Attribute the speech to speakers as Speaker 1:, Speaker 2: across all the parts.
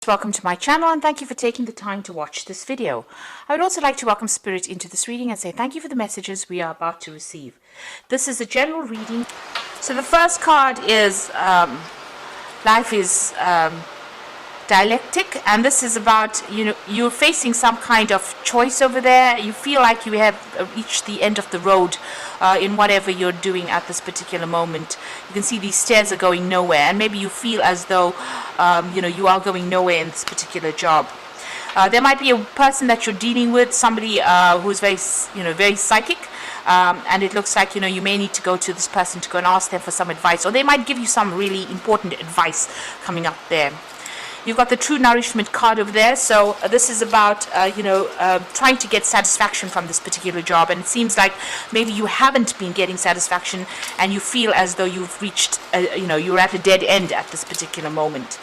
Speaker 1: Welcome to my channel and thank you for taking the time to watch this video. I would also like to welcome Spirit into this reading and say thank you for the messages we are about to receive. This is a general reading. So the first card is life is dialectic, and this is about, you're facing some kind of choice over there. You feel like you have reached the end of the road in whatever you're doing at this particular moment. You can see these stairs are going nowhere, and maybe you feel as though you are going nowhere in this particular job. There might be a person that you're dealing with, somebody who's very psychic, and it looks like you may need to go to this person to go and ask them for some advice, or they might give you some really important advice coming up there. You've got the True Nourishment card over there, so this is about trying to get satisfaction from this particular job, and it seems like maybe you haven't been getting satisfaction and you feel as though you've reached you're at a dead end at this particular moment.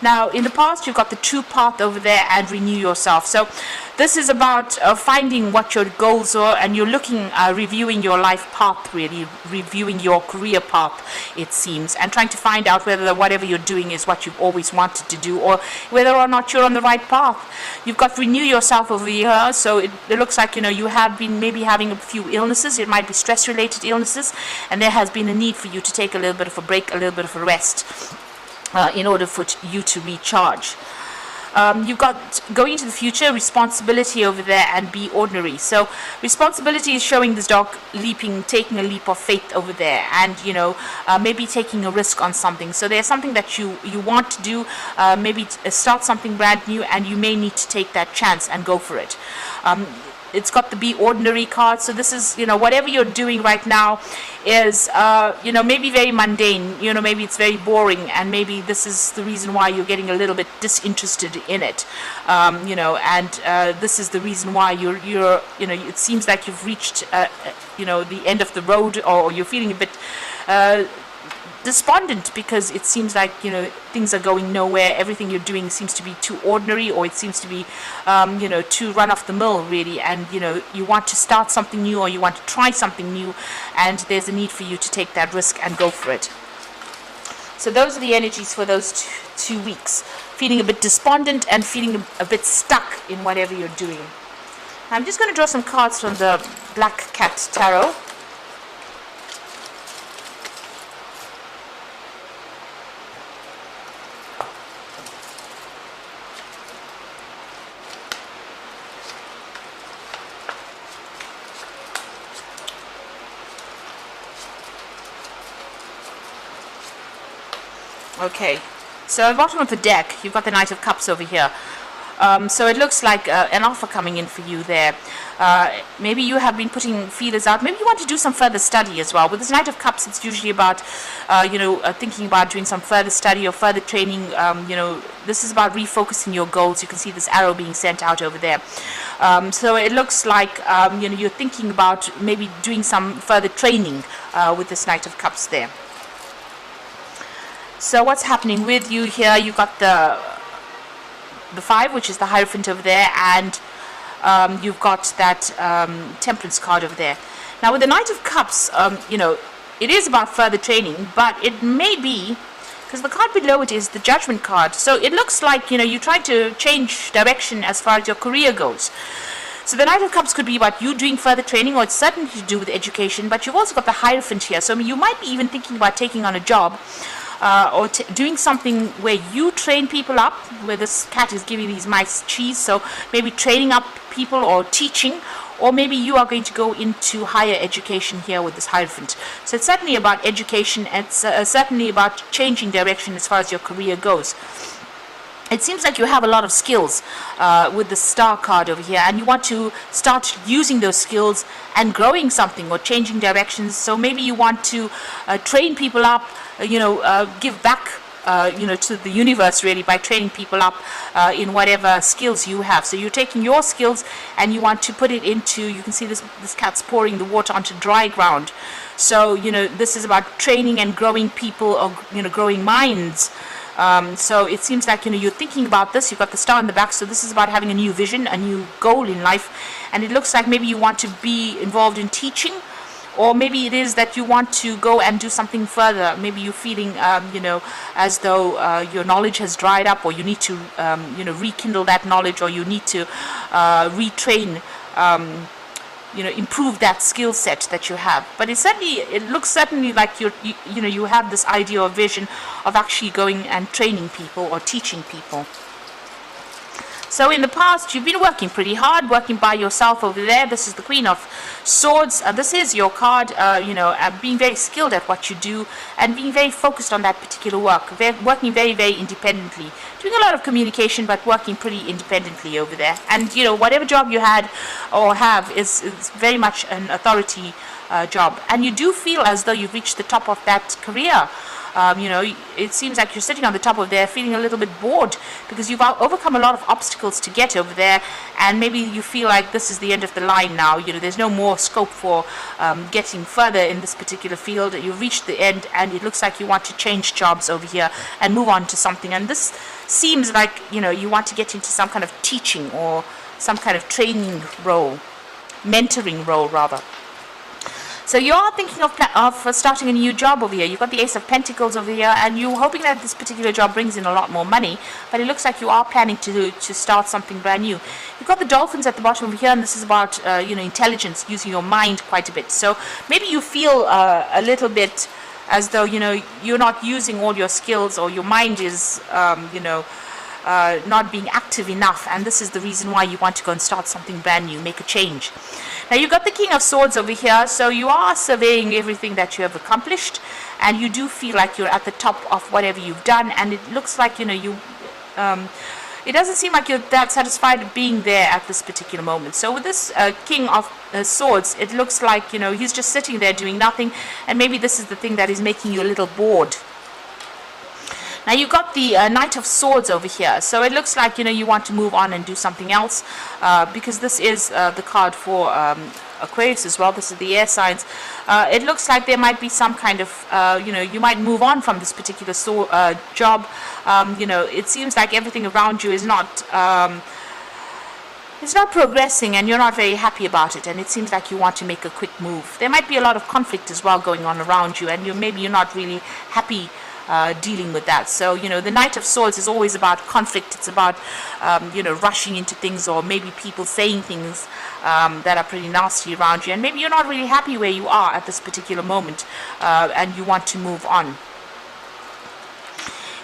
Speaker 1: Now, in the past, you've got the True Path over there and Renew Yourself. So this is about finding what your goals are, and you're looking, reviewing your life path, really, reviewing your career path, it seems, and trying to find out whether whatever you're doing is what you've always wanted to do, or whether or not you're on the right path. You've got Renew Yourself over here, so it looks like, you have been maybe having a few illnesses. It might be stress-related illnesses, and there has been a need for you to take a little bit of a break, a little bit of a rest, in order for you to recharge. You've got Going into the future, Responsibility over there, and Be Ordinary. So responsibility is showing this dog taking a leap of faith over there, and maybe taking a risk on something. So there's something that you want to do, maybe start something brand new, and you may need to take that chance and go for it. It's got the Be Ordinary card, so this is, whatever you're doing right now is, maybe very mundane, maybe it's very boring, and maybe this is the reason why you're getting a little bit disinterested in it, and this is the reason why you're it seems like you've reached, the end of the road, or you're feeling a bit despondent, because it seems like things are going nowhere. Everything you're doing seems to be too ordinary, or it seems to be too run off the mill, really, and you want to start something new, or you want to try something new, and there's a need for you to take that risk and go for it. So those are the energies for those 2 weeks, feeling a bit despondent and feeling a bit stuck in whatever you're doing. I'm just going to draw some cards from the Black Cat Tarot. Okay, so at the bottom of the deck, you've got the Knight of Cups over here. So it looks like an offer coming in for you there. Maybe you have been putting feelers out. Maybe you want to do some further study as well. With this Knight of Cups, it's usually about, thinking about doing some further study or further training. This is about refocusing your goals. You can see this arrow being sent out over there. So it looks like, you're thinking about maybe doing some further training with this Knight of Cups there. So what's happening with you here? You've got the 5, which is the Hierophant over there, and you've got that Temperance card over there. Now with the Knight of Cups, it is about further training, but it may be, because the card below it is the Judgment card, so it looks like you try to change direction as far as your career goes. So the Knight of Cups could be about you doing further training, or it's certainly to do with education, but you've also got the Hierophant here, so you might be even thinking about taking on a job, or doing something where you train people up, where this cat is giving these mice cheese, so maybe training up people or teaching, or maybe you are going to go into higher education here with this Hierophant. So it's certainly about education, and it's certainly about changing direction as far as your career goes. It seems like you have a lot of skills with the Star card over here, and you want to start using those skills and growing something or changing directions. So maybe you want to train people up, give back to the universe, really, by training people up in whatever skills you have. So you're taking your skills and you want to put it into, you can see this cat's pouring the water onto dry ground. So this is about training and growing people, or growing minds. So it seems like you're thinking about this. You've got the star in the back, so this is about having a new vision, a new goal in life, and it looks like maybe you want to be involved in teaching, or maybe it is that you want to go and do something further. Maybe you're feeling, as though your knowledge has dried up, or you need to, rekindle that knowledge, or you need to retrain, improve that skill set that you have. But it looks certainly like you have this idea or vision of actually going and training people or teaching people. So in the past, you've been working pretty hard, working by yourself over there. This is the Queen of Swords. This is your card, being very skilled at what you do and being very focused on that particular work, working very, very independently, doing a lot of communication, but working pretty independently over there. And, whatever job you had or have is very much an authority job. And you do feel as though you've reached the top of that career. It seems like you're sitting on the top of there feeling a little bit bored because you've overcome a lot of obstacles to get over there, and maybe you feel like this is the end of the line now. There's no more scope for getting further in this particular field. You've reached the end, and it looks like you want to change jobs over here and move on to something. And this seems like, you want to get into some kind of teaching or some kind of training role, mentoring role rather. So you are thinking of starting a new job over here. You've got the Ace of Pentacles over here, and you're hoping that this particular job brings in a lot more money, but it looks like you are planning to start something brand new. You've got the Dolphins at the bottom over here, and this is about intelligence, using your mind quite a bit. So maybe you feel a little bit as though you're not using all your skills, or your mind is not being active enough, and this is the reason why you want to go and start something brand new, make a change. Now you've got the King of Swords over here, so you are surveying everything that you have accomplished, and you do feel like you're at the top of whatever you've done, and it looks like it doesn't seem like you're that satisfied being there at this particular moment. So with this King of Swords, it looks like he's just sitting there doing nothing, and maybe this is the thing that is making you a little bored. Now you've got the Knight of Swords over here, so it looks like you want to move on and do something else, because this is the card for Aquarius as well. This is the air signs. It looks like there might be some kind of you might move on from this particular job. It seems like everything around you is not it's not progressing, and you're not very happy about it, and it seems like you want to make a quick move. There might be a lot of conflict as well going on around you, and maybe you're not really happy dealing with that. So the Knight of Swords is always about conflict. It's about rushing into things, or maybe people saying things that are pretty nasty around you, and maybe you're not really happy where you are at this particular moment, and you want to move on.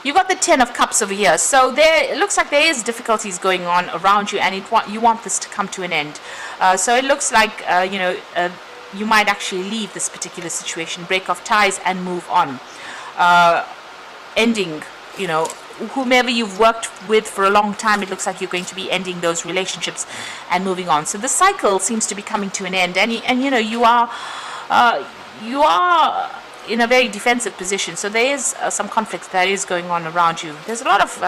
Speaker 1: You've got the Ten of Cups over here, so it looks like there is difficulties going on around you, and you want this to come to an end. So it looks like you might actually leave this particular situation, break off ties and move on. Ending, whomever you've worked with for a long time, it looks like you're going to be ending those relationships and moving on. So the cycle seems to be coming to an end, and you are in a very defensive position. So there is some conflict that is going on around you. There's a lot of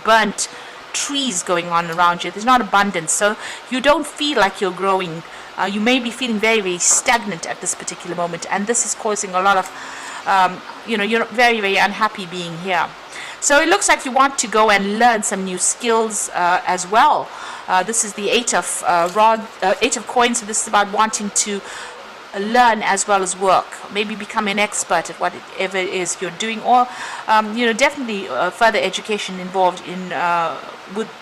Speaker 1: burnt trees going on around you. There's not abundance, so you don't feel like you're growing. You may be feeling very, very stagnant at this particular moment, and this is causing a lot of you're very, very unhappy being here. So it looks like you want to go and learn some new skills as well. This is the Eight of Coins, so this is about wanting to learn as well as work, maybe become an expert at whatever it is you're doing, or definitely further education involved in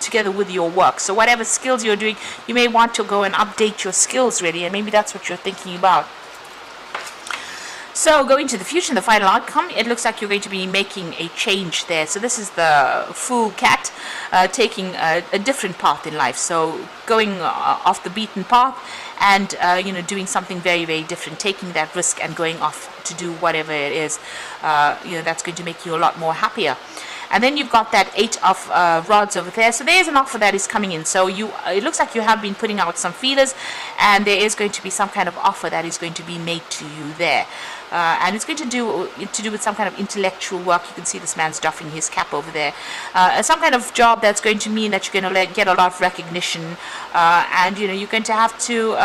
Speaker 1: together with your work. So whatever skills you're doing, you may want to go and update your skills really, and maybe that's what you're thinking about. So going to the future and the final outcome, it looks like you're going to be making a change there. So this is the Fool Cat, taking a different path in life. So going off the beaten path, and doing something very, very different, taking that risk and going off to do whatever it is that's going to make you a lot more happier. And then you've got that Eight of Rods over there. So there is an offer that is coming in. So it looks like you have been putting out some feelers, and there is going to be some kind of offer that is going to be made to you there. And it's going to do with some kind of intellectual work. You can see this man's doffing his cap over there. Some kind of job that's going to mean that you're going to get a lot of recognition, and you're going to have to.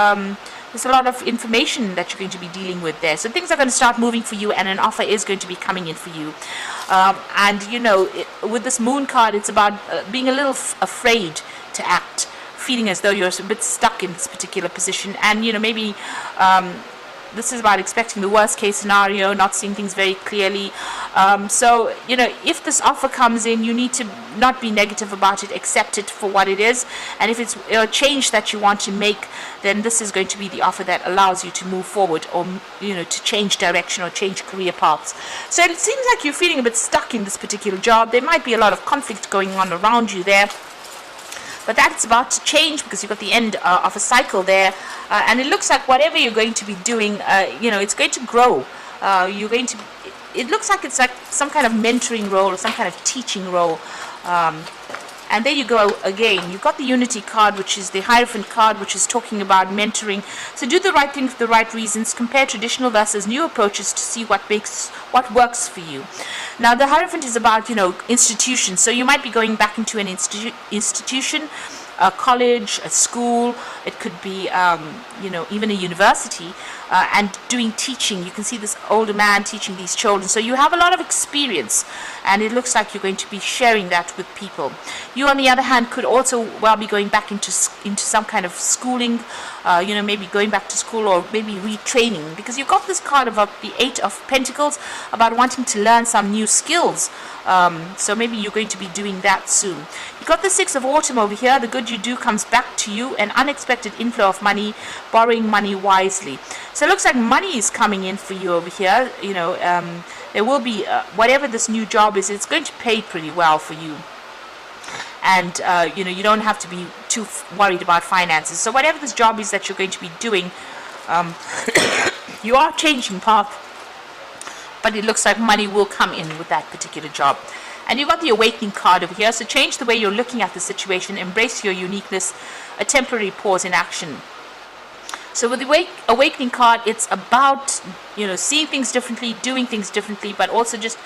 Speaker 1: There's a lot of information that you're going to be dealing with there. So things are going to start moving for you, and an offer is going to be coming in for you. With this Moon card, it's about being a little afraid to act, feeling as though you're a bit stuck in this particular position, and maybe this is about expecting the worst case scenario, not seeing things very clearly. So, if this offer comes in, you need to not be negative about it, accept it for what it is. And if it's a change that you want to make, then this is going to be the offer that allows you to move forward, or, to change direction or change career paths. So it seems like you're feeling a bit stuck in this particular job. There might be a lot of conflict going on around you there. But that's about to change, because you've got the end of a cycle there. And it looks like whatever you're going to be doing, it's going to grow. It looks like it's like some kind of mentoring role or some kind of teaching role. And there you go again. You've got the Unity card, which is the Hierophant card, which is talking about mentoring. So do the right thing for the right reasons. Compare traditional versus new approaches to see what works for you. Now, the Hierophant is about, institutions. So you might be going back into an institution, a college, a school. It could be, even a university, and doing teaching. You can see this older man teaching these children. So you have a lot of experience, and it looks like you're going to be sharing that with people. You, on the other hand, could also well be going back into some kind of schooling, maybe going back to school, or maybe retraining, because you've got this card of the Eight of Pentacles about wanting to learn some new skills. So maybe you're going to be doing that soon. You've got the Six of Autumn over here. The good you do comes back to you, an unexpected inflow of money, borrowing money wisely. So it looks like money is coming in for you over here. There will be, whatever this new job is, it's going to pay pretty well for you. And, you don't have to be too worried about finances. So whatever this job is that you're going to be doing, you are changing path, but it looks like money will come in with that particular job. And you've got the Awakening card over here. So change the way you're looking at the situation, embrace your uniqueness, a temporary pause in action. So with the Awakening card, it's about, seeing things differently, doing things differently, but also just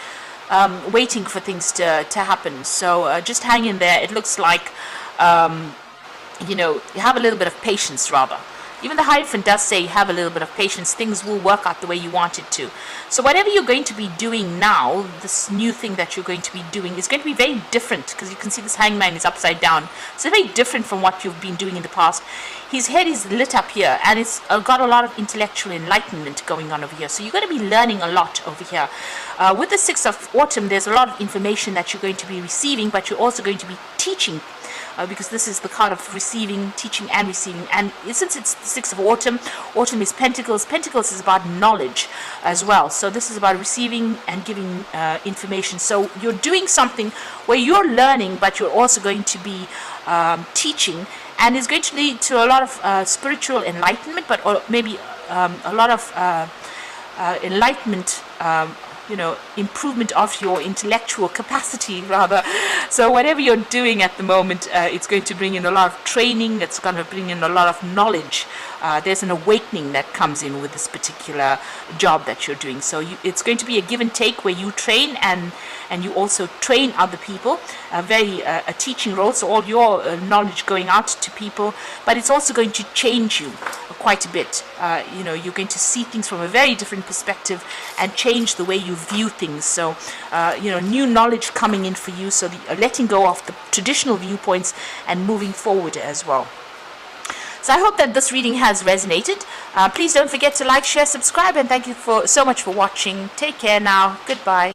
Speaker 1: waiting for things to happen. So just hang in there. It looks like, you have a little bit of patience, rather. Even the Hierophant does say have a little bit of patience. Things will work out the way you want it to. So whatever you're going to be doing now, this new thing that you're going to be doing is going to be very different, because you can see this Hangman is upside down. So very different from what you've been doing in the past. His head is lit up here, and it's got a lot of intellectual enlightenment going on over here. So you're going to be learning a lot over here. With the Six of Autumn, there's a lot of information that you're going to be receiving, but you're also going to be teaching. Because this is the card of receiving, teaching and receiving. And since it's the Six of Autumn, Autumn is Pentacles. Pentacles is about knowledge as well. So this is about receiving and giving information. So you're doing something where you're learning, but you're also going to be teaching. And it's going to lead to a lot of spiritual enlightenment, but maybe a lot of enlightenment, improvement of your intellectual capacity, rather. So whatever you're doing at the moment, it's going to bring in a lot of training. It's going to bring in a lot of knowledge. There's an awakening that comes in with this particular job that you're doing. So it's going to be a give and take, where you train and you also train other people. A teaching role, so all your knowledge going out to people, but it's also going to change you quite a bit. You're going to see things from a very different perspective and change the way you view things. So new knowledge coming in for you, so letting go of the traditional viewpoints and moving forward as well. So I hope that this reading has resonated. Please don't forget to like, share, subscribe, and thank you so much for watching. Take care now. Goodbye.